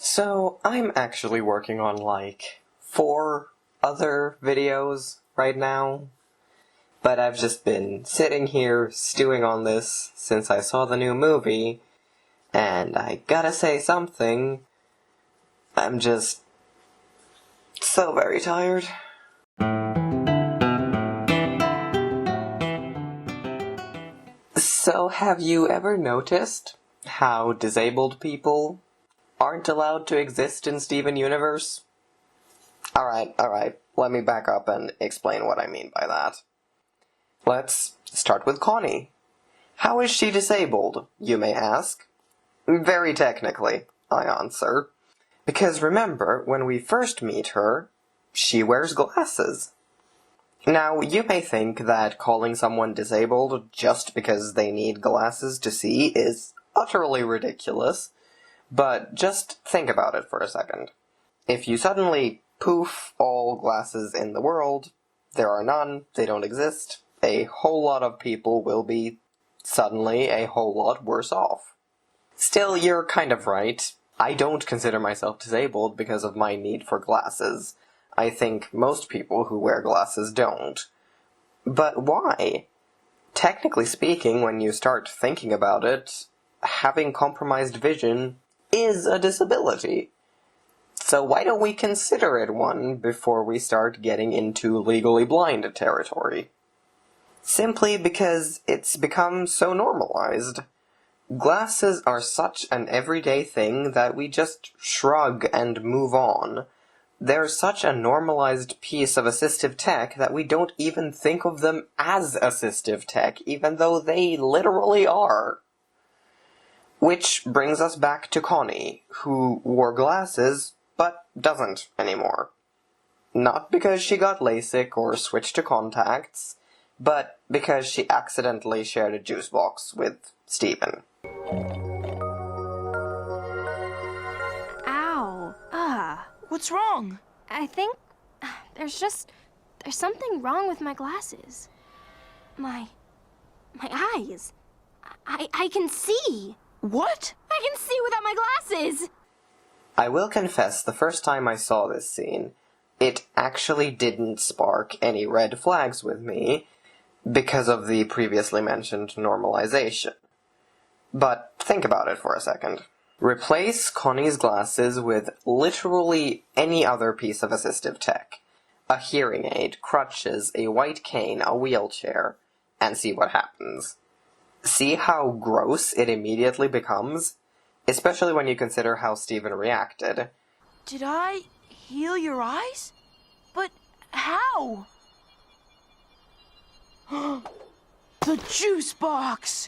So, I'm actually working on like 4 other videos right now, but I've just been sitting here stewing on this since I saw the new movie, and I gotta say something, I'm just so very tired. So, have you ever noticed how disabled people aren't allowed to exist in Steven Universe? Alright, let me back up and explain what I mean by that. Let's start with Connie. How is she disabled, you may ask? Very technically, I answer. Because remember, when we first meet her, she wears glasses. Now, you may think that calling someone disabled just because they need glasses to see is utterly ridiculous, but just think about it for a second. If you suddenly poof all glasses in the world, there are none, they don't exist, a whole lot of people will be suddenly a whole lot worse off. Still, you're kind of right. I don't consider myself disabled because of my need for glasses. I think most people who wear glasses don't. But why? Technically speaking, when you start thinking about it, having compromised vision is a disability. So why don't we consider it one before we start getting into legally blind territory? Simply because it's become so normalized. Glasses are such an everyday thing that we just shrug and move on. They're such a normalized piece of assistive tech that we don't even think of them as assistive tech, even though they literally are. Which brings us back to Connie, who wore glasses, but doesn't anymore. Not because she got LASIK or switched to contacts, but because she accidentally shared a juice box with Steven. Ow. What's wrong? I think there's something wrong with my glasses. My eyes. I can see. What? I can see without my glasses. I will confess, the first time I saw this scene, it actually didn't spark any red flags with me because of the previously mentioned normalization. But think about it for a second. Replace Connie's glasses with literally any other piece of assistive tech. A hearing aid, crutches, a white cane, a wheelchair, and see what happens. See how gross it immediately becomes? Especially when you consider how Steven reacted. Did I heal your eyes? But how? The juice box!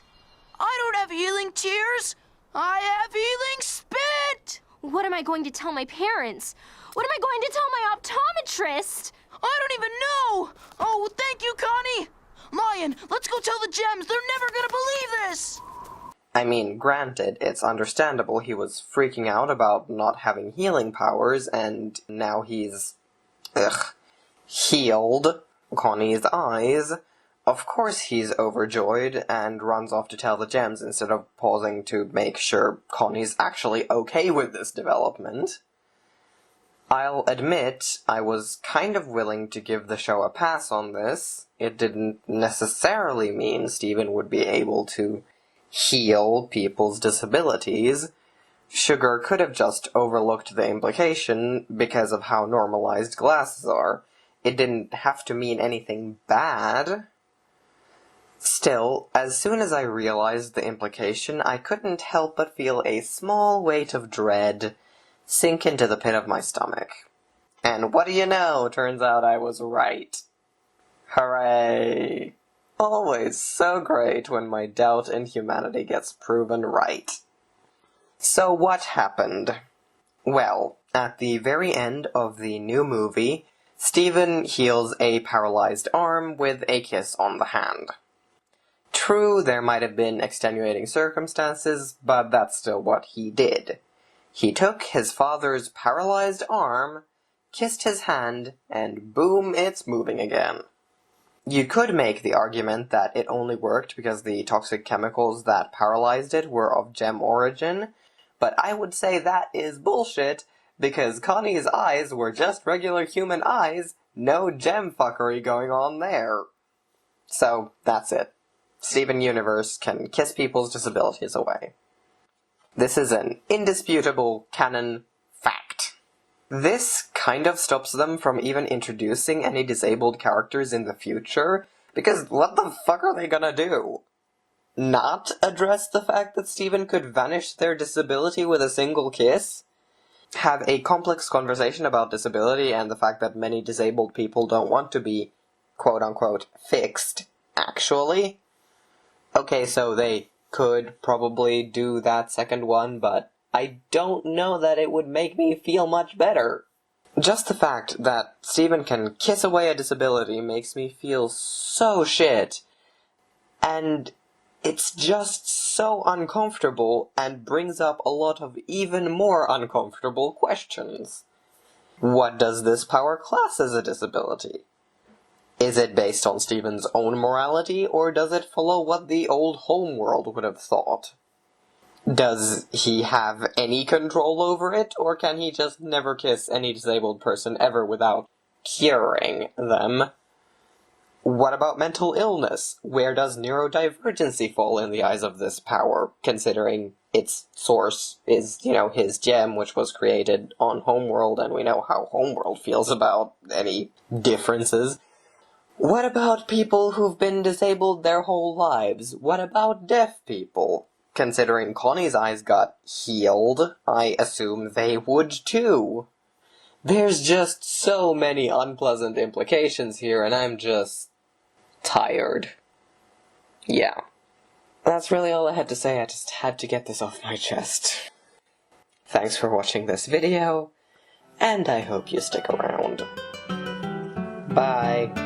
I don't have healing tears! I have healing spit! What am I going to tell my parents? What am I going to tell my optometrist? I don't even know! Oh, thank you, Connie! Lion, let's go tell the gems! They're never gonna believe this! I mean, granted, it's understandable he was freaking out about not having healing powers, and now he's, healed Connie's eyes. Of course he's overjoyed and runs off to tell the gems instead of pausing to make sure Connie's actually okay with this development. I'll admit, I was kind of willing to give the show a pass on this. It didn't necessarily mean Steven would be able to heal people's disabilities. Sugar could have just overlooked the implication because of how normalized glasses are. It didn't have to mean anything bad. Still, as soon as I realized the implication, I couldn't help but feel a small weight of dread sink into the pit of my stomach. And what do you know, turns out I was right. Hooray! Always so great when my doubt in humanity gets proven right. So what happened? Well, at the very end of the new movie, Steven heals a paralyzed arm with a kiss on the hand. True, there might have been extenuating circumstances, but that's still what he did. He took his father's paralyzed arm, kissed his hand, and boom, it's moving again. You could make the argument that it only worked because the toxic chemicals that paralyzed it were of gem origin, but I would say that is bullshit, because Connie's eyes were just regular human eyes, no gem fuckery going on there. So, that's it. Steven Universe can kiss people's disabilities away. This is an indisputable canon fact. This kind of stops them from even introducing any disabled characters in the future, because what the fuck are they gonna do? Not address the fact that Steven could vanish their disability with a single kiss? Have a complex conversation about disability and the fact that many disabled people don't want to be, quote-unquote, fixed, actually? Okay, so they could probably do that second one, but I don't know that it would make me feel much better. Just the fact that Steven can kiss away a disability makes me feel so shit, and it's just so uncomfortable and brings up a lot of even more uncomfortable questions. What does this power class as a disability? Is it based on Steven's own morality, or does it follow what the old Homeworld would have thought? Does he have any control over it, or can he just never kiss any disabled person ever without curing them? What about mental illness? Where does neurodivergency fall in the eyes of this power, considering its source is, his gem, which was created on Homeworld, and we know how Homeworld feels about any differences? What about people who've been disabled their whole lives? What about deaf people? Considering Connie's eyes got healed, I assume they would too. There's just so many unpleasant implications here, and I'm just tired. Yeah. That's really all I had to say. I just had to get this off my chest. Thanks for watching this video, and I hope you stick around. Bye.